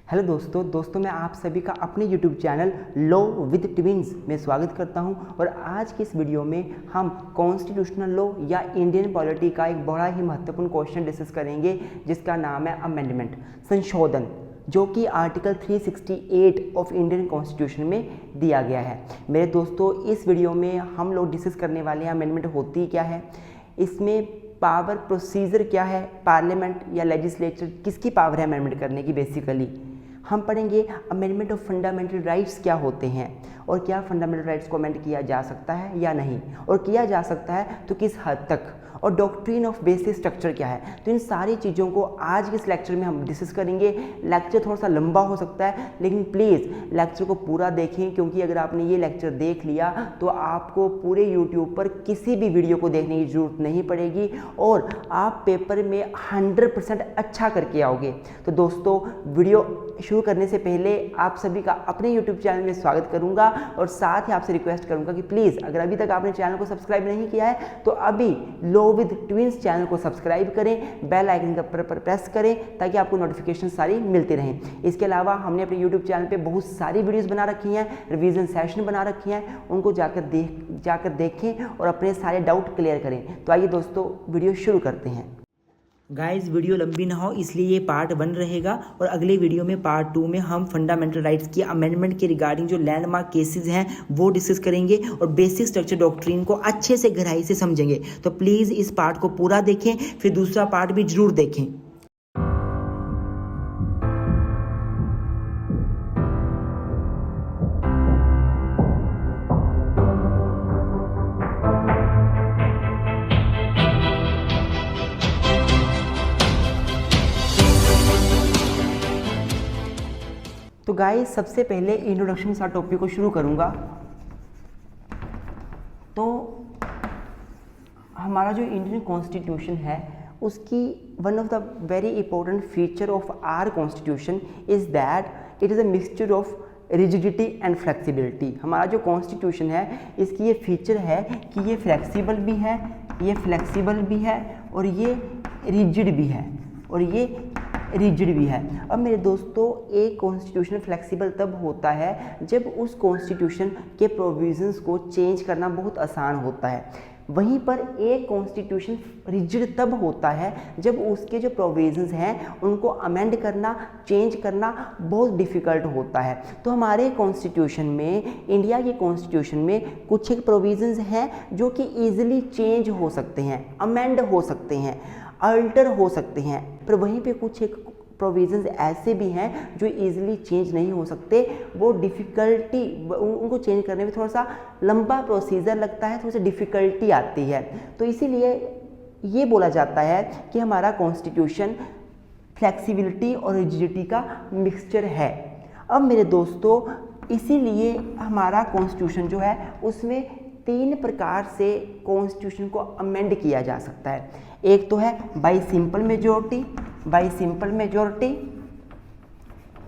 Hello दोस्तों मैं आप सभी का अपने YouTube channel law with twins में स्वागत करता हूं। और आज की इस वीडियो में हम कॉन्स्टिट्यूशनल लॉ या इंडियन पॉलिटी का एक बड़ा ही महत्वपूर्ण क्वेश्चन डिस्कस करेंगे जिसका नाम है अमेंडमेंट, संशोधन, जो कि आर्टिकल 368 ऑफ इंडियन कॉन्स्टिट्यूशन में दिया गया है। मेरे दोस्तों, इस वीडियो में हम लोग डिस्कस करने वाले हैं अमेंडमेंट होती क्या है, इसमें पावर प्रोसीजर क्या है, पार्लियामेंट या लेजिस्लेचर किसकी पावर है अमेंडमेंट करने की। बेसिकली हम पढ़ेंगे अमेंडमेंट ऑफ फंडामेंटल राइट्स क्या होते हैं और क्या फंडामेंटल राइट्स को अमेंड किया जा सकता है या नहीं, और किया जा सकता है तो किस हद तक, और डॉक्ट्रिन ऑफ बेसिस स्ट्रक्चर क्या है। तो इन सारी चीज़ों को आज के इस लेक्चर में हम डिस्कस करेंगे। लेक्चर थोड़ा सा लंबा हो सकता है, लेकिन प्लीज़ लेक्चर को पूरा देखें, क्योंकि अगर आपने ये लेक्चर देख लिया तो आपको पूरे यूट्यूब पर किसी भी वीडियो को देखने की ज़रूरत नहीं पड़ेगी और आप पेपर में 100% अच्छा करके आओगे। तो दोस्तों, वीडियो शुरू करने से पहले आप सभी का अपने YouTube चैनल में स्वागत करूंगा और साथ ही आपसे रिक्वेस्ट करूंगा कि प्लीज़ अगर अभी तक आपने चैनल को सब्सक्राइब नहीं किया है तो अभी लॉ विद ट्विंस चैनल को सब्सक्राइब करें, बेल आइकन पर प्रेस करें ताकि आपको नोटिफिकेशन सारी मिलती रहें। इसके अलावा हमने अपने YouTube चैनल पे बहुत सारी वीडियोस बना रखी हैं, रिवीजन सेशन बना रखी हैं, उनको जाकर देखें और अपने सारे डाउट क्लियर करें। तो आइए दोस्तों, वीडियो शुरू करते हैं। गाइस, वीडियो लंबी ना हो इसलिए ये पार्ट 1 रहेगा और अगले वीडियो में पार्ट 2 में हम फंडामेंटल राइट्स की अमेंडमेंट के रिगार्डिंग जो लैंडमार्क केसेस हैं वो डिस्कस करेंगे और बेसिक स्ट्रक्चर डॉक्ट्रिन को अच्छे से गहराई से समझेंगे। तो प्लीज़ इस पार्ट को पूरा देखें, फिर दूसरा पार्ट भी जरूर देखें। तो गाइस, सबसे पहले इंट्रोडक्शन के साथ टॉपिक को शुरू करूंगा। तो हमारा जो इंडियन कॉन्स्टिट्यूशन है उसकी one of the very important feature of our constitution is that it is a mixture of rigidity and flexibility. हमारा जो कॉन्स्टिट्यूशन है इसकी ये फीचर है कि ये फ्लेक्सिबल भी है, ये फ्लेक्सिबल भी है और ये रिजिड भी है और ये रिजिड भी है। अब मेरे दोस्तों, एक कॉन्स्टिट्यूशन फ्लेक्सिबल तब होता है जब उस कॉन्स्टिट्यूशन के प्रोविजंस को चेंज करना बहुत आसान होता है। वहीं पर एक कॉन्स्टिट्यूशन रिजिड तब होता है जब उसके जो प्रोविजंस हैं उनको अमेंड करना, चेंज करना बहुत डिफ़िकल्ट होता है। तो हमारे कॉन्स्टिट्यूशन में, इंडिया के कॉन्स्टिट्यूशन में कुछ एक प्रोविजंस हैं जो कि ईजिली चेंज हो सकते हैं, अमेंड हो सकते हैं, अल्टर हो सकते हैं, पर वहीं पे कुछ एक प्रोविजंस ऐसे भी हैं जो इजीली चेंज नहीं हो सकते। वो डिफ़िकल्टी, उनको चेंज करने में थोड़ा सा लंबा प्रोसीजर लगता है, थोड़ी सी डिफ़िकल्टी आती है। तो इसीलिए ये बोला जाता है कि हमारा कॉन्स्टिट्यूशन फ्लेक्सिबिलिटी और रिजिडिटी का मिक्सचर है। अब मेरे दोस्तों, इसीलिए हमारा कॉन्स्टिट्यूशन जो है उसमें 3 प्रकार से कॉन्स्टिट्यूशन को अमेंड किया जा सकता है। एक तो है बाय सिंपल मेजॉरिटी,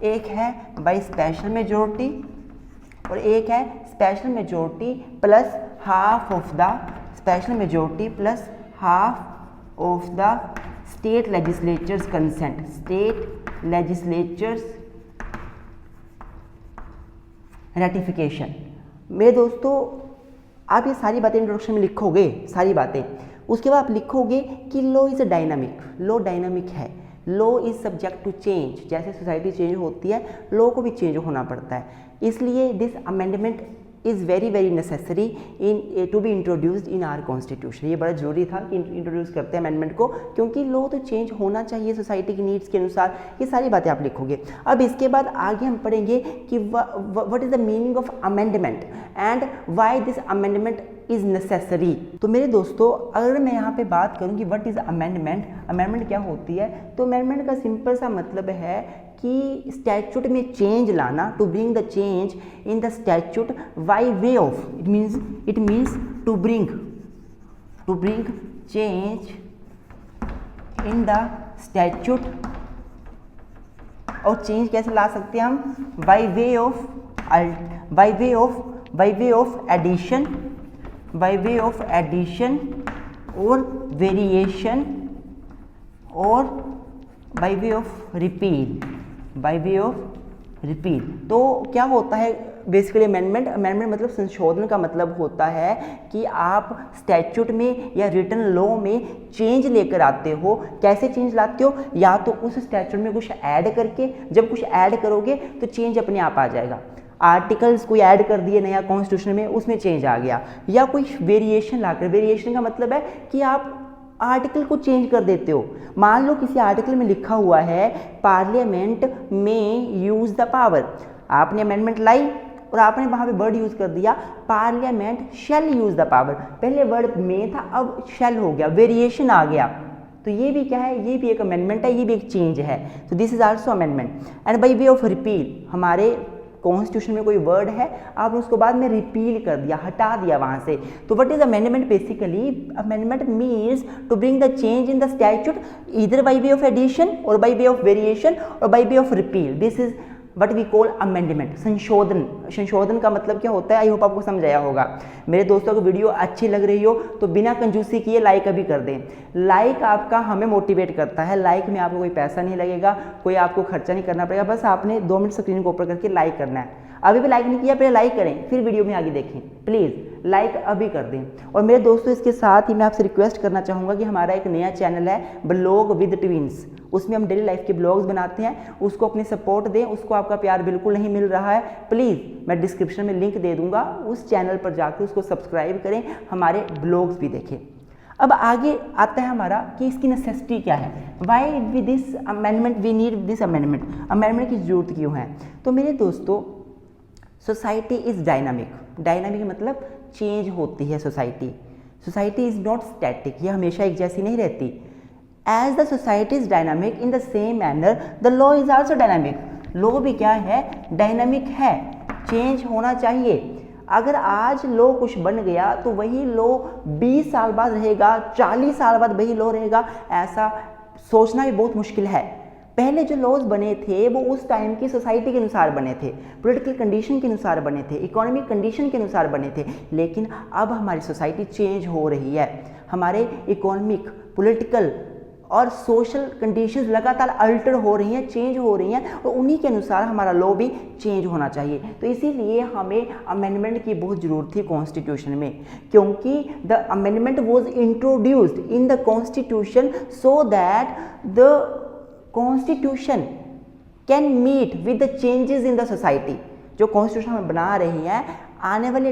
एक है बाय स्पेशल मेजॉरिटी और एक है special majority plus half of the state legislatures consent, state legislatures ratification. मेरे दोस्तों, आप ये सारी बातें इंट्रोडक्शन में लिखोगे, सारी बातें, उसके बाद आप लिखोगे कि law is a dynamic, law dynamic है, law is subject to change. जैसे सोसाइटी चेंज होती है, लॉ को भी चेंज होना पड़ता है। इसलिए this amendment is very very necessary in to be introduced in our constitution. ये बड़ा जरूरी था कि इंट्रोड्यूस करते हैं अमेंडमेंट को, क्योंकि लॉ तो चेंज होना चाहिए सोसाइटी की नीड्स के अनुसार। ये सारी बातें आप लिखोगे। अब इसके बाद आगे हम पढ़ेंगे कि what is the meaning of amendment and why this amendment is necessary. तो मेरे दोस्तों, अगर मैं यहाँ पे बात करूँ कि व्हाट इज़ अमेंडमेंट, अमेंडमेंट क्या होती है, तो अमेंडमेंट का सिंपल सा मतलब है कि स्टैच्यूट में चेंज लाना, to bring the change in the statute by way of, it means to bring change in the statute. और चेंज कैसे ला सकते हैं हम? बाय वे ऑफ एडिशन और वेरिएशन और by way of repeal. By way of repeal. तो क्या होता है बेसिकली अमेंडमेंट मतलब संशोधन का मतलब होता है कि आप स्टैट्यूट में या रिटन लॉ में चेंज लेकर आते हो। कैसे चेंज लाते हो? या तो उस स्टैट्यूट में कुछ ऐड करके, जब कुछ ऐड करोगे तो चेंज अपने आप आ जाएगा। आर्टिकल्स कोई ऐड कर दिए नया कॉन्स्टिट्यूशन में, उसमें चेंज आ गया, या कोई वेरिएशन लाकर, वेरिएशन का मतलब है कि आप आर्टिकल को चेंज कर देते हो। मान लो किसी आर्टिकल में लिखा हुआ है पार्लियामेंट में यूज द पावर, आपने अमेंडमेंट लाई और आपने वहां पे वर्ड यूज कर दिया parliament shall use the power. पहले वर्ड में था, अब शैल हो गया, वेरिएशन आ गया। तो ये भी क्या है? ये भी एक अमेंडमेंट है, ये भी एक चेंज है। तो this is also amendment. And bye way of repeal, हमारे कॉन्स्टिट्यूशन में कोई वर्ड है, आपने उसको बाद में रिपील कर दिया, हटा दिया वहां से। तो what is amendment? Basically amendment means to bring the change in the statute either by way of addition और बाय वे ऑफ वेरिएशन और by way of repeal. This is what we call amendment, संशोधन। संशोधन का मतलब क्या होता है? I hope आपको समझ आया होगा। मेरे दोस्तों को वीडियो अच्छी लग रही हो तो बिना कंजूसी किए लाइक अभी कर दें। लाइक आपका हमें मोटिवेट करता है। लाइक में आपको कोई पैसा नहीं लगेगा, कोई आपको खर्चा नहीं करना पड़ेगा, बस आपने 2 मिनट स्क्रीन को ऊपर करके लाइक करना है। अभी भी लाइक नहीं किया, पहले लाइक करें, फिर वीडियो में आगे देखें। प्लीज़ लाइक अभी कर दें। और मेरे दोस्तों इसके साथ ही मैं आपसे रिक्वेस्ट करना चाहूँगा कि हमारा एक नया चैनल है ब्लॉग विद ट्विंस, उसमें हम डेली लाइफ के ब्लॉग्स बनाते हैं, उसको अपनी सपोर्ट दें। उसको आपका प्यार बिल्कुल नहीं मिल रहा है, प्लीज़ मैं डिस्क्रिप्शन में लिंक दे दूंगा, उस चैनल पर जाकर उसको सब्सक्राइब करें, हमारे ब्लॉग्स भी देखें। अब आगे आता है हमारा कि इसकी नेसेसिटी क्या है, why with this amendment we need this amendment, amendment की जरूरत क्यों है। तो मेरे दोस्तों सोसाइटी इज़ डायनामिक, डायनामिक मतलब चेंज होती है society. Society is not static, ये हमेशा एक जैसी नहीं रहती। As the society is dynamic in the same manner the law is also dynamic. Law भी क्या है? डायनामिक है, चेंज होना चाहिए। अगर आज लॉ कुछ बन गया तो वही लॉ 20 साल बाद रहेगा, 40 साल बाद वही लॉ रहेगा, ऐसा सोचना भी बहुत मुश्किल है। पहले जो लॉज बने थे वो उस टाइम की सोसाइटी के अनुसार बने थे, पॉलिटिकल कंडीशन के अनुसार बने थे, इकोनॉमिक कंडीशन के अनुसार बने थे। लेकिन अब हमारी सोसाइटी चेंज हो रही है, हमारे इकोनॉमिक, पॉलिटिकल और सोशल कंडीशंस लगातार अल्टर हो रही हैं, चेंज हो रही हैं, और उन्हीं के अनुसार हमारा लॉ भी चेंज होना चाहिए। तो इसीलिए हमें अमेंडमेंट की बहुत ज़रूरत थी कॉन्स्टिट्यूशन में, क्योंकि the amendment was introduced in the constitution so that the constitution can meet with the changes in the society. जो कॉन्स्टिट्यूशन हम बना रही हैं, आने वाले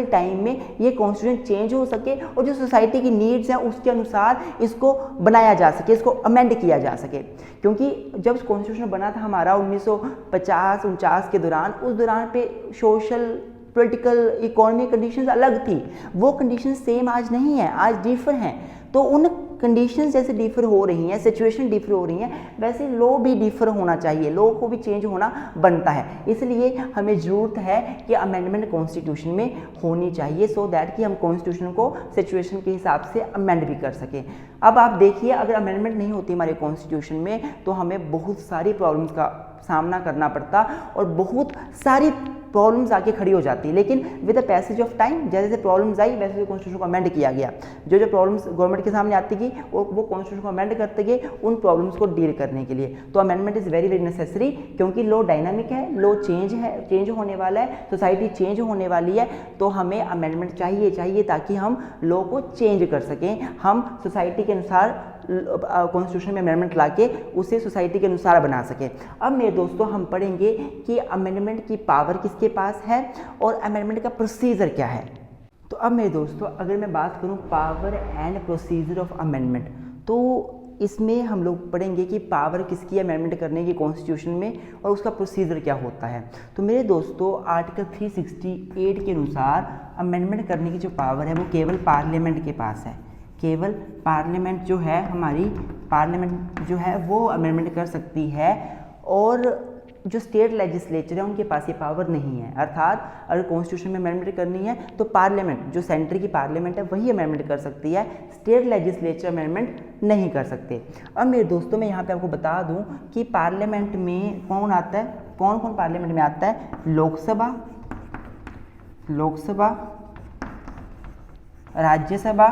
टाइम में ये कॉन्स्टिट्यूशन चेंज हो सके और जो सोसाइटी की नीड्स हैं उसके अनुसार इसको बनाया जा सके, इसको अमेंड किया जा सके। क्योंकि जब कॉन्स्टिट्यूशन बना था हमारा 1950-49 के दौरान, उस दौरान पे सोशल, पॉलिटिकल, इकोनॉमिक कंडीशंस अलग थी। वो कंडीशंस सेम आज नहीं है, आज डिफर हैं। तो उन कंडीशंस जैसे डिफर हो रही हैं, सिचुएशन डिफर हो रही हैं, वैसे लॉ भी डिफर होना चाहिए, लॉ को भी चेंज होना बनता है। इसलिए हमें ज़रूरत है कि अमेंडमेंट कॉन्स्टिट्यूशन में होनी चाहिए, सो दैट कि हम कॉन्स्टिट्यूशन को सिचुएशन के हिसाब से अमेंड भी कर सकें। अब आप देखिए, अगर अमेंडमेंट नहीं होती हमारे कॉन्स्टिट्यूशन में तो हमें बहुत सारी प्रॉब्लम्स का सामना करना पड़ता और बहुत सारी प्रॉब्लम्स आके खड़ी हो जाती है। लेकिन with the passage of time जैसे जैसे प्रॉब्लम्स आई वैसे कॉन्स्टिट्यूशन को अमेंड किया गया। जो जो प्रॉब्लम्स गवर्नमेंट के सामने आती गई वो कॉन्स्टिट्यूशन को अमेंड करते गए उन प्रॉब्लम्स को डील करने के लिए। तो amendment is very very necessary, क्योंकि लॉ डायनामिक है, लॉ चेंज होने वाला है, सोसाइटी चेंज होने वाली है। तो हमें अमेंडमेंट चाहिए ताकि हम लॉ को चेंज कर सकें, हम सोसाइटी के अनुसार कॉन्स्टिट्यूशन में अमेंडमेंट लाके उसे सोसाइटी के अनुसार बना सके। अब मेरे दोस्तों हम पढ़ेंगे कि अमेंडमेंट की पावर किसके पास है और अमेंडमेंट का प्रोसीजर क्या है। तो अब मेरे दोस्तों अगर मैं बात करूं power and procedure of amendment, तो इसमें हम लोग पढ़ेंगे कि पावर किसकी अमेंडमेंट करने की कॉन्स्टिट्यूशन में और उसका प्रोसीजर क्या होता है। तो मेरे दोस्तों आर्टिकल 368 के अनुसार अमेंडमेंट करने की जो पावर है वो केवल पार्लियामेंट के पास है। केवल पार्लियामेंट जो है हमारी, पार्लियामेंट जो है वो अमेंडमेंट कर सकती है, और जो स्टेट लेजिस्लेचर है उनके पास ये पावर नहीं है। अर्थात अगर कॉन्स्टिट्यूशन में अमेंडमेंट करनी है तो पार्लियामेंट, जो सेंटर की पार्लियामेंट है वही अमेंडमेंट कर सकती है, स्टेट लेजिस्लेचर अमेंडमेंट नहीं कर सकते। अब मेरे दोस्तों मैं यहाँ पे आपको बता दूँ कि पार्लियामेंट में कौन आता है, कौन कौन पार्लियामेंट में आता है। लोकसभा, राज्यसभा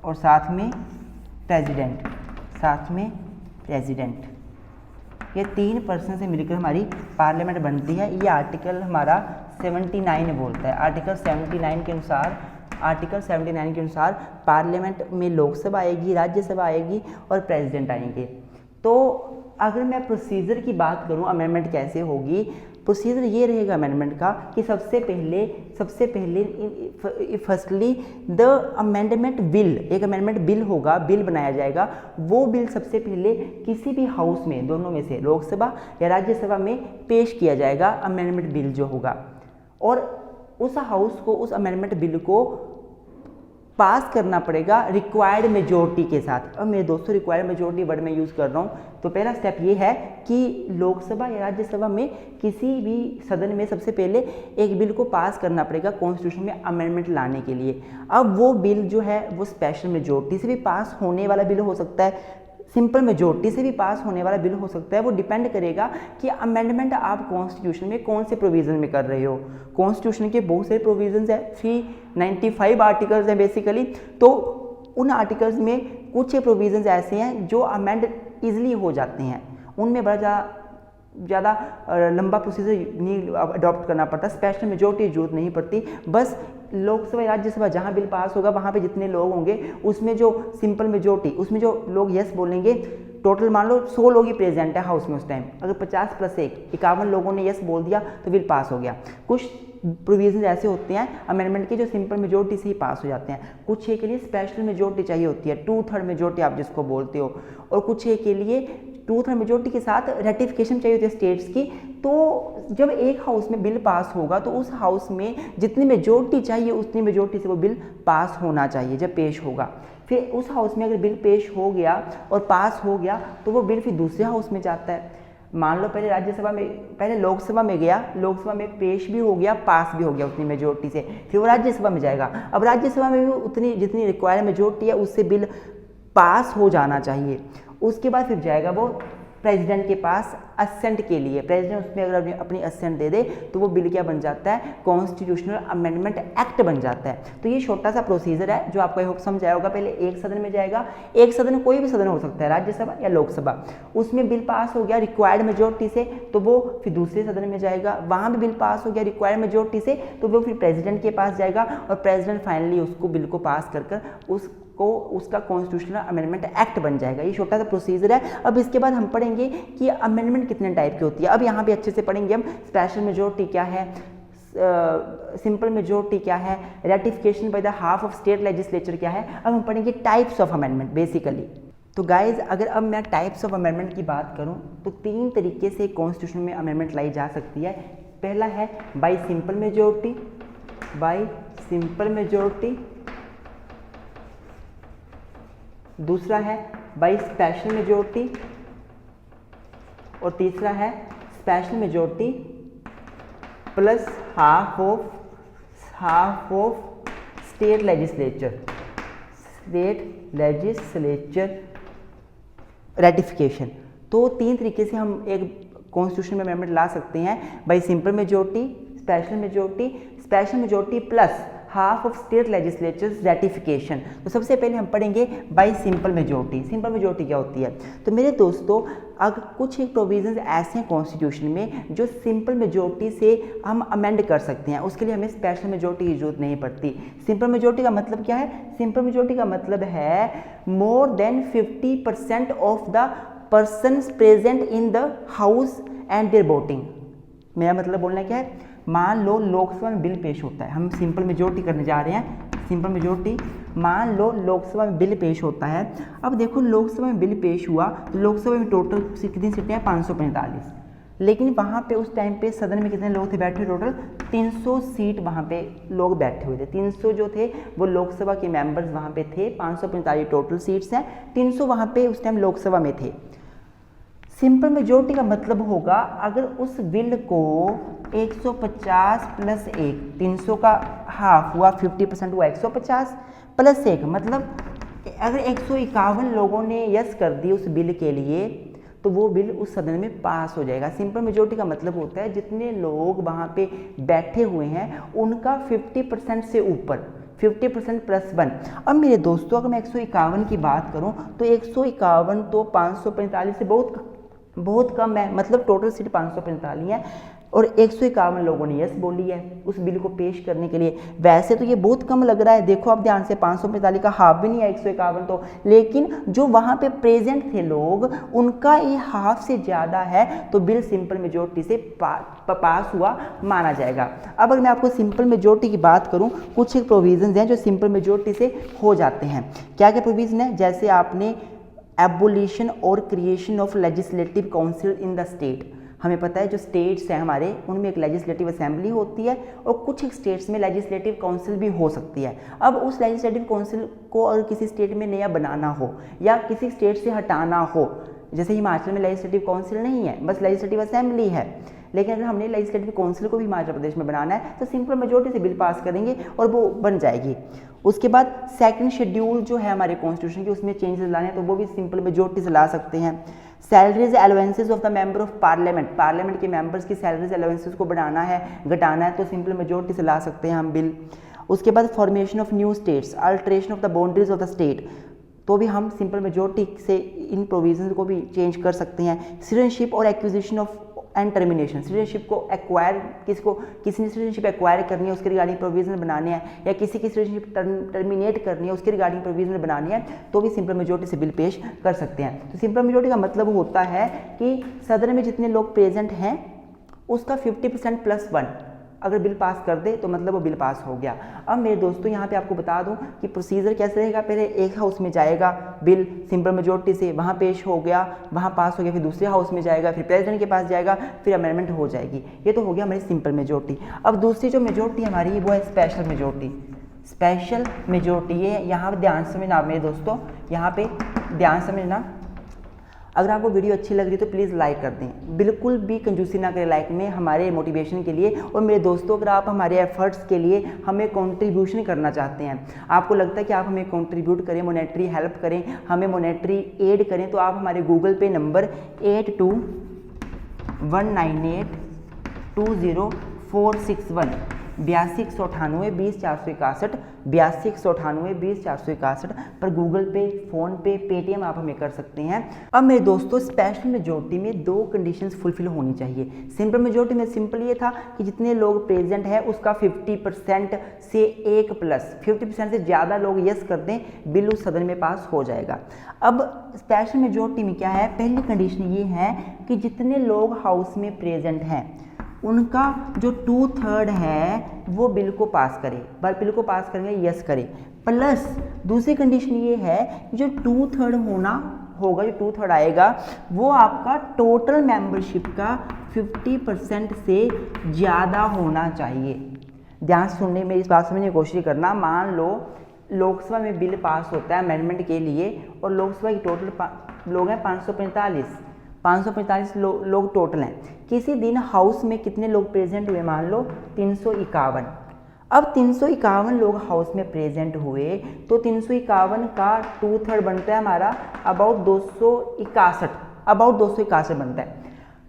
और साथ में प्रेसिडेंट। ये 3 पर्सन से मिलकर हमारी पार्लियामेंट बनती है। ये आर्टिकल हमारा 79 बोलता है। आर्टिकल 79 के अनुसार पार्लियामेंट में लोकसभा आएगी, राज्यसभा आएगी और प्रेसिडेंट आएंगे। तो अगर मैं प्रोसीजर की बात करूं अमेंडमेंट कैसे होगी, प्रोसीजर ये रहेगा अमेंडमेंट का कि सबसे पहले फर्स्टली द अमेंडमेंट बिल, एक अमेंडमेंट बिल होगा, बिल बनाया जाएगा। वो बिल सबसे पहले किसी भी हाउस में, दोनों में से लोकसभा या राज्यसभा में पेश किया जाएगा अमेंडमेंट बिल जो होगा, और उस हाउस को उस अमेंडमेंट बिल को पास करना पड़ेगा रिक्वायर्ड मेजोरिटी के साथ। अब मेरे दोस्तों रिक्वायर्ड मेजोरिटी वर्ड में यूज़ कर रहा हूँ, तो पहला स्टेप ये है कि लोकसभा या राज्यसभा में किसी भी सदन में सबसे पहले एक बिल को पास करना पड़ेगा कॉन्स्टिट्यूशन में अमेंडमेंट लाने के लिए। अब वो बिल जो है वो स्पेशल मेजोरिटी से भी पास होने वाला बिल हो सकता है, सिंपल मेजोरिटी से भी पास होने वाला बिल हो सकता है। वो डिपेंड करेगा कि अमेंडमेंट आप कॉन्स्टिट्यूशन में कौन से प्रोविज़न में कर रहे हो। कॉन्स्टिट्यूशन के बहुत सारे प्रोविजंस है, 395 आर्टिकल्स हैं बेसिकली। तो उन आर्टिकल्स में कुछ प्रोविजंस ऐसे हैं जो अमेंड ईजिली हो जाते हैं, उनमें बड़ा ज़्यादा लंबा प्रोसीजर नहीं अडॉप्ट करना पड़ता, स्पेशल मेजोरिटी जरूरत नहीं पड़ती। बस लोकसभा राज्यसभा जहाँ बिल पास होगा वहाँ पे जितने लोग होंगे उसमें जो सिंपल मेजोरिटी, उसमें जो लोग यस बोलेंगे, टोटल मान लो 100 लोग ही प्रेजेंट है हाउस में उस टाइम, अगर 50 + 1 51 लोगों ने यस बोल दिया तो बिल पास हो गया। कुछ प्रोविजन ऐसे होते हैं अमेंडमेंट के जो सिंपल मेजोरिटी से ही पास हो जाते हैं, कुछ के लिए स्पेशल मेजोरिटी चाहिए होती है, 2/3 मेजोरिटी आप जिसको बोलते हो, और कुछ के लिए 2/3 मेजोरिटी के साथ रेटिफिकेशन चाहिए होती है स्टेट्स की। तो जब एक हाउस में बिल पास होगा तो उस हाउस में जितनी मेजोरिटी चाहिए उतनी मेजोरिटी से वो बिल पास होना चाहिए जब पेश होगा। फिर उस हाउस में अगर बिल पेश हो गया और पास हो गया तो वो बिल फिर दूसरे हाउस में जाता है। मान लो पहले राज्यसभा में, पहले लोकसभा में गया, लोकसभा में पेश भी हो गया, पास भी हो गया उतनी मेजोरिटी से, फिर वो राज्यसभा में जाएगा। अब राज्यसभा में भी उतनी जितनी रिक्वायर्ड मेजोरिटी है उससे बिल पास हो जाना चाहिए। उसके बाद फिर जाएगा वो प्रेसिडेंट के पास असेंट के लिए। प्रेसिडेंट उसमें अगर अपनी असेंट दे दे तो वो बिल क्या बन जाता है, कॉन्स्टिट्यूशनल अमेंडमेंट एक्ट बन जाता है। तो ये छोटा सा प्रोसीजर है जो आपको होप समझ आया होगा। पहले एक सदन में जाएगा, एक सदन कोई भी सदन हो सकता है, राज्यसभा या लोकसभा, उसमें बिल पास हो गया रिक्वायर्ड मेजोरिटी से तो वो फिर दूसरे सदन में जाएगा, वहाँ भी बिल पास हो गया रिक्वायर्ड मेजोरिटी से तो वो फिर प्रेसिडेंट के पास जाएगा और प्रेसिडेंट फाइनली उसको बिल को पास कर उसका कॉन्स्टिट्यूशनल अमेंडमेंट एक्ट बन जाएगा। ये छोटा सा प्रोसीजर है। अब इसके बाद हम पढ़ेंगे कि अमेंडमेंट कितने टाइप की होती है। अब यहाँ पे अच्छे से पढ़ेंगे हम स्पेशल मेजोरिटी क्या है, सिंपल मेजोरिटी क्या है, ratification by the half of state legislature क्या है। अब हम पढ़ेंगे टाइप्स ऑफ अमेंडमेंट बेसिकली। तो गाइज अगर अब मैं टाइप्स ऑफ अमेंडमेंट की बात करूँ तो 3 तरीके से कॉन्स्टिट्यूशन में अमेंडमेंट लाई जा सकती है। पहला है बाय सिंपल मेजोरिटी, दूसरा है बाय स्पेशल मेजोरिटी और तीसरा है special majority plus half of state legislature ratification. तो 3 तरीके से हम एक कॉन्स्टिट्यूशन में अमेंडमेंट ला सकते हैं, bye simple majority, special majority plus half of state legislatures ratification. तो सबसे पहले हम पढ़ेंगे bye simple majority. Simple majority क्या होती है? तो मेरे दोस्तों अगर कुछ एक प्रोविजंस ऐसे हैं कॉन्स्टिट्यूशन में जो सिंपल मेजोरिटी से हम अमेंड कर सकते हैं, उसके लिए हमें स्पेशल मेजोरिटी की जरूरत नहीं पड़ती। सिंपल मेजोरिटी का मतलब क्या है? सिंपल मेजोरिटी का मतलब है more than 50% of the persons present in the house and their voting. मेरा मतलब बोलना क्या है, मान लो लोकसभा में बिल पेश होता है, हम सिंपल मेजोरिटी करने जा रहे हैं, सिंपल मेजोरिटी। मान लो लोकसभा में बिल पेश होता है। अब देखो लोकसभा में बिल पेश हुआ तो लोकसभा में टोटल कितनी सीटें हैं? 545। लेकिन वहाँ पे उस टाइम पे सदन में कितने लोग थे बैठे? टोटल 300 सीट वहाँ पे लोग बैठे हुए थे। 300 जो थे वो लोकसभा के मेंबर्स वहाँ पे थे। 545 टोटल सीट्स हैं, 300 वहाँ पे उस टाइम लोकसभा में थे। सिंपल मेजोरिटी का मतलब होगा अगर उस बिल को 150 + 1, 300 का हाफ हुआ 50% हुआ 150 + 1, मतलब अगर 151 लोगों ने यस कर दी उस बिल के लिए तो वो बिल उस सदन में पास हो जाएगा। सिंपल मेजोरिटी का मतलब होता है जितने लोग वहाँ पे बैठे हुए हैं उनका 50% से ऊपर, 50% प्लस 1। अब मेरे दोस्तों अगर मैं 151 की बात करूं तो 151 तो 545 से बहुत कम है, मतलब टोटल सीट 545 है और 151 लोगों ने यस बोली है उस बिल को पेश करने के लिए। वैसे तो ये बहुत कम लग रहा है, देखो आप ध्यान से 545 का हाफ भी नहीं है 151 तो, लेकिन जो वहाँ पे प्रेजेंट थे लोग उनका ये हाफ से ज़्यादा है तो बिल सिंपल मेजोरिटी से पास हुआ माना जाएगा। अब अगर मैं आपको सिंपल मेजोरिटी की बात करूँ, कुछ एक प्रोविजंस हैं जो सिंपल मेजोरिटी से हो जाते हैं। क्या क्या प्रोविजन है, जैसे आपने एबोलिशन और creation of legislative council in the state. हमें पता है जो स्टेट्स हैं हमारे उनमें एक लेजिस्लेटिव असेंबली होती है और कुछ एक स्टेट्स में लेजिस्लेटिव काउंसिल भी हो सकती है। अब उस लेजिस्लेटिव काउंसिल को अगर किसी स्टेट में नया बनाना हो या किसी स्टेट से हटाना हो, जैसे हिमाचल में लेजिस्लेटिव काउंसिल नहीं है, बस लेजिस्लेटिव असेंबली है, लेकिन अगर हमने लेजिस्लेटिव काउंसिल को भी हिमाचल प्रदेश में बनाना है तो सिंपल मेजोरिटी से बिल पास करेंगे और वो बन जाएगी। उसके बाद सेकंड शेड्यूल जो है हमारे कॉन्स्टिट्यूशन के उसमें चेंजेस लाने हैं तो वो भी सिंपल मेजोरिटी से ला सकते हैं। Salaries allowances of the member of parliament के मेंबर्स की सैलरीज अलाउंसेस को बढ़ाना है घटाना है तो सिंपल मेजोरिटी से ला सकते हैं हम बिल। उसके बाद formation of new states, alteration of the boundaries of the state, तो भी हम सिंपल मेजोरिटी से इन प्रोविजंस को भी चेंज कर सकते हैं। सिटीजनशिप और acquisition of and termination, citizenship को एक्वायर किसी ने सिटीजनशिप एक्वायर करनी है उसके रिगार्डिंग प्रोविजन बनाने हैं या किसी की सिटीजनशिप टर्मिनेट करनी है उसके रिगार्डिंग प्रोविजन बनानी है तो भी सिंपल मेजोरिटी से बिल पेश कर सकते हैं। तो सिंपल मेजोरिटी का मतलब होता है कि सदन में जितने लोग प्रेजेंट हैं उसका 50% प्लस 1 अगर बिल पास कर दे तो मतलब वो बिल पास हो गया। अब मेरे दोस्तों यहाँ पे आपको बता दूँ कि प्रोसीजर कैसे रहेगा, पहले एक हाउस में जाएगा बिल सिंपल मेजोरिटी से, वहाँ पेश हो गया, वहाँ पास हो गया, फिर दूसरे हाउस में जाएगा, फिर प्रेसिडेंट के पास जाएगा, फिर अमेंडमेंट हो जाएगी। ये तो हो गया हमारी सिंपल मेजोरिटी। अब दूसरी जो मेजोरिटी हमारी वो है स्पेशल मेजोरिटी। स्पेशल मेजोरिटी ये यहाँ पर ध्यान समझना मेरे दोस्तों, यहाँ पे ध्यान समझना। अगर आपको वीडियो अच्छी लग रही है तो प्लीज़ लाइक कर दें, बिल्कुल भी कंजूसी ना करें लाइक में, हमारे मोटिवेशन के लिए। और मेरे दोस्तों अगर आप हमारे एफर्ट्स के लिए हमें कंट्रीब्यूशन करना चाहते हैं, आपको लगता है कि आप हमें कंट्रीब्यूट करें, मोनेटरी हेल्प करें, हमें मोनेटरी एड करें, तो आप हमारे गूगल पे नंबर 8219820461 821920 461 पर गूगल पे, फ़ोन पे, पेटीएम आप हमें कर सकते हैं। अब मेरे दोस्तों स्पेशल मेजोरिटी में 2 कंडीशंस फुलफिल होनी चाहिए। सिंपल मेजोरिटी में सिंपल ये था कि जितने लोग प्रेजेंट है उसका 50% से 1 प्लस 50% से ज़्यादा लोग यस कर दें, बिल उस सदन में पास हो जाएगा। अब स्पेशल मेजोरिटी में क्या है, पहली कंडीशन ये है कि जितने लोग हाउस में प्रेजेंट हैं उनका जो 2/3 है वो बिल को पास करे, बिल को पास करेंगे यस करे। प्लस दूसरी कंडीशन ये है कि जो 2/3 होना होगा, जो 2/3 आएगा वो आपका टोटल मेंबरशिप का 50% से ज़्यादा होना चाहिए। ध्यान से सुनने में इस बात समझने की कोशिश करना। मान लो लोकसभा में बिल पास होता है अमेंडमेंट के लिए और लोकसभा की टोटल लोग हैं 545 लोग टोटल हैं। किसी दिन हाउस में कितने लोग प्रेजेंट हुए, मान लो 351। अब 351 लोग हाउस में प्रेजेंट हुए तो 351 का 2/3 बनता है हमारा अबाउट 261 बनता है।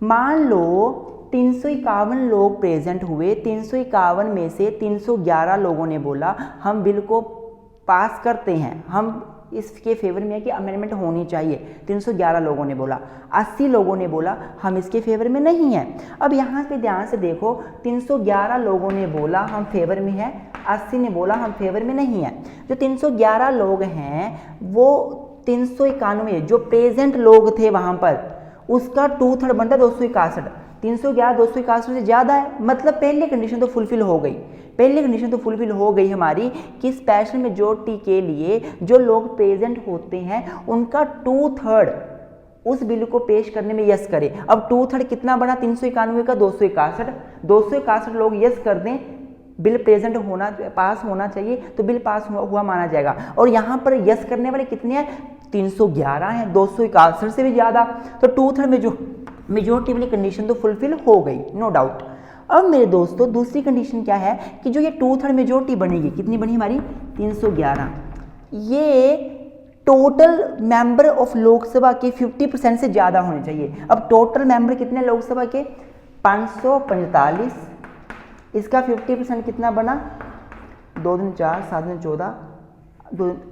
मान लो 351 लोग प्रेजेंट हुए, 351 में से 311 लोगों ने बोला हम बिल को पास करते हैं, हम इसके फेवर में है कि अमेंडमेंट होनी चाहिए, 311 लोगों ने बोला। 80 लोगों ने बोला हम इसके फेवर में नहीं हैं। अब यहाँ पे ध्यान से देखो, 311 लोगों ने बोला हम फेवर में है, 80 ने बोला हम फेवर में नहीं है। जो 311 लोग हैं वो 391 जो प्रेजेंट लोग थे वहाँ पर उसका 2/3 बनता है 261। 311 261 से ज़्यादा है, मतलब पहली कंडीशन तो फुलफिल हो गई। पहली कंडीशन तो फुलफिल हो गई हमारी कि स्पेशल मेजोरिटी के लिए जो लोग प्रेजेंट होते हैं उनका 2/3 उस बिल को पेश करने में यस करें। अब 2/3 कितना बना, 391 का 261 लोग यस कर दें, बिल प्रेजेंट होना पास होना चाहिए तो बिल पास हुआ माना जाएगा। और यहाँ पर यस करने वाले कितने हैं, 311 हैं, 261 से भी ज़्यादा, तो 2/3 में जो मेजोरिटी वाली कंडीशन तो फुलफिल हो गई, नो डाउट। अब मेरे दोस्तों दूसरी कंडीशन क्या है कि जो ये 2/3 मेजोरिटी बनेगी, कितनी बनी हमारी 311, ये टोटल मेंबर ऑफ लोकसभा के 50% से ज़्यादा होने चाहिए। अब टोटल मेंबर कितने लोकसभा के 545, इसका 50% कितना बना 2 दूनी 4, 7 दूनी 14,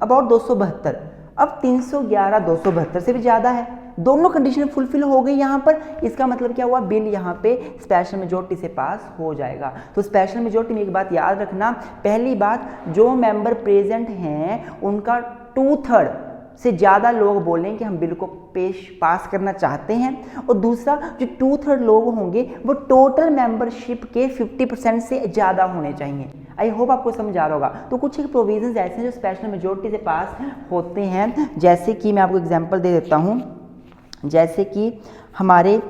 अबाउट 272। अब 311 272 से भी ज़्यादा है, दोनों कंडीशन फुलफिल हो गई यहाँ पर। इसका मतलब क्या हुआ, बिल यहाँ पे स्पेशल मेजोरिटी से पास हो जाएगा। तो स्पेशल मेजोरिटी में एक बात याद रखना, पहली बात, जो मेंबर प्रेजेंट हैं उनका 2/3 से ज़्यादा लोग बोलें कि हम बिल को पास करना चाहते हैं, और दूसरा जो 2/3 लोग होंगे वो टोटल मेंबरशिप के 50% से ज़्यादा होने चाहिए। आई होप आपको समझ आ रहा होगा। तो कुछ एक प्रोविजंस ऐसे हैं जो स्पेशल मेजोरिटी से पास होते हैं, जैसे कि मैं आपको एग्जांपल दे देता हूँ। जैसे कि हमारे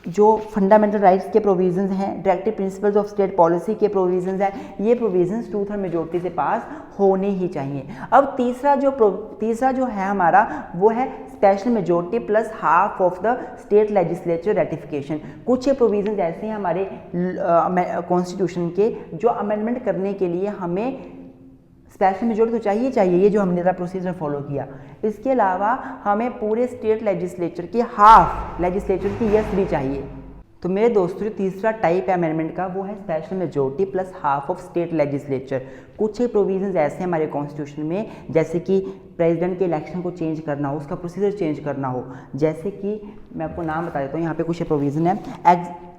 जो फंडामेंटल राइट्स के प्रोविजंस हैं, directive principles of state policy के प्रोविजंस हैं, ये प्रोविजंस 2/3 मेजोरिटी से पास होने ही चाहिए। अब तीसरा जो है हमारा वो है special majority plus half of the state legislature ratification. कुछ ये प्रोविजंस ऐसे हैं हमारे कॉन्स्टिट्यूशन के जो अमेंडमेंट करने के लिए हमें स्पेशल मेजोरिटी तो चाहिए, ये जो हमने प्रोसीजर फॉलो किया। इसके अलावा हमें पूरे स्टेट लेजिस्लेचर की हाफ लेजिस्लेचर की यस भी चाहिए। तो मेरे दोस्तों, जो तीसरा टाइप है अमेंडमेंट का वो है special majority plus half of state legislature. कुछ ही प्रोविजंस ऐसे हैं हमारे कॉन्स्टिट्यूशन में, जैसे कि प्रेसिडेंट के इलेक्शन को चेंज करना हो, उसका प्रोसीजर चेंज करना हो। जैसे कि मैं आपको नाम बता देता हूँ, यहाँ पे कुछ प्रोविजन है।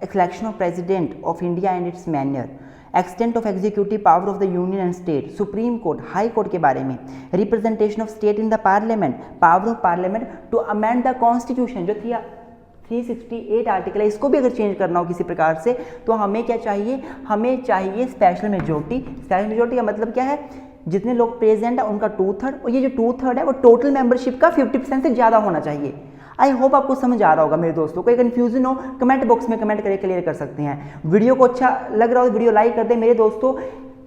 Election of president of India and its manner, extent of executive power of the union and state, supreme court, high court के बारे में, representation of state in the parliament, power of parliament to amend the constitution, जो 368 article है, इसको भी अगर change करना हो किसी प्रकार से तो हमें क्या चाहिए, हमें चाहिए स्पेशल मेजोरिटी। स्पेशल मेजोरिटी का मतलब क्या है, जितने लोग प्रेजेंट है उनका 2/3, और ये जो 2/3 है वो टोटल मेंबरशिप का 50% से ज़्यादा होना चाहिए। आई होप आपको समझ आ रहा होगा मेरे दोस्तों। कोई कंफ्यूजन हो कमेंट बॉक्स में कमेंट करके क्लियर कर सकते हैं। वीडियो को अच्छा लग रहा हो तो वीडियो लाइक कर दें। मेरे दोस्तों,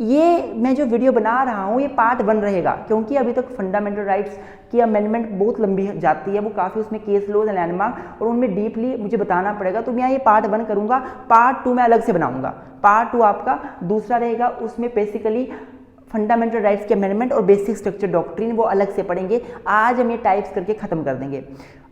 ये मैं जो वीडियो बना रहा हूँ ये पार्ट 1 रहेगा, क्योंकि अभी तक फंडामेंटल राइट्स की अमेंडमेंट बहुत लंबी जाती है, वो काफ़ी उसमें केस लॉज लैंडमार्क और उनमें डीपली मुझे बताना पड़ेगा। तो मैं ये पार्ट 1 करूँगा, पार्ट 2 मैं अलग से बनाऊँगा। पार्ट 2 आपका दूसरा रहेगा, उसमें बेसिकली फंडामेंटल राइट्स के अमेंडमेंट और बेसिक स्ट्रक्चर डॉक्ट्रिन वो अलग से पढ़ेंगे। आज हम ये टाइप्स करके ख़त्म कर देंगे।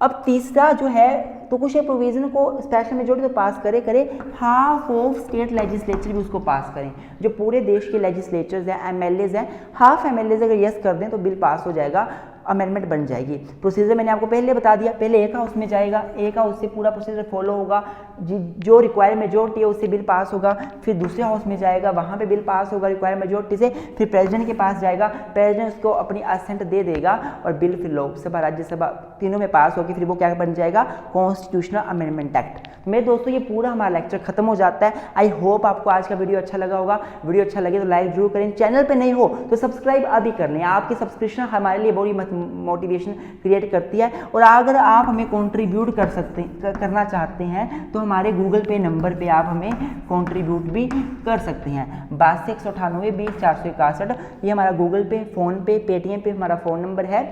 अब तीसरा जो है, तो कुछ प्रोविजन को स्पेशल मेजोरिटी तो पास करे हाफ ऑफ स्टेट लेजिस्लेचर भी उसको पास करें। जो पूरे देश के लेजिस्लेचर्स हैं, एमएलएज हैं, हाफ एमएलएज अगर यस कर दें तो बिल पास हो जाएगा, अमेंडमेंट बन जाएगी। प्रोसीजर मैंने आपको पहले बता दिया, पहले एक हाउस में जाएगा, एक हाउस से पूरा प्रोसीजर फॉलो होगा, जो रिक्वायर्ड मेजोरिटी है उससे बिल पास होगा, फिर दूसरे हाउस में जाएगा, वहाँ पे बिल पास होगा रिक्वायर्ड मेजोरिटी से, फिर प्रेसिडेंट के पास जाएगा, प्रेसिडेंट उसको अपनी असेंट दे देगा और बिल फिर लोकसभा राज्यसभा तीनों में पास होकर फिर वो क्या बन जाएगा, कॉन्स्टिट्यूशनल अमेंडमेंट एक्ट। मेरे दोस्तों, ये पूरा हमारा लेक्चर खत्म हो जाता है। आई होप आपको आज का वीडियो अच्छा लगा होगा। वीडियो अच्छा लगे तो लाइक जरूर करें, चैनल पे नहीं हो तो सब्सक्राइब अभी कर लें। आपकी सब्सक्रिप्शन हमारे लिए बड़ी मोटिवेशन क्रिएट करती है। और अगर आप हमें कंट्रीब्यूट करना चाहते हैं तो हमारे गूगल पे नंबर पे आप हमें कंट्रीब्यूट भी कर सकते हैं। 82 198 20 461, ये हमारा गूगल पे, फ़ोन पे, पेटीएम पे हमारा फ़ोन नंबर है।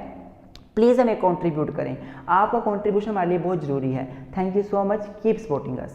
प्लीज़ हमें कंट्रीब्यूट करें, आपका कंट्रीब्यूशन हमारे लिए बहुत ज़रूरी है। Thank you so much, keep supporting us.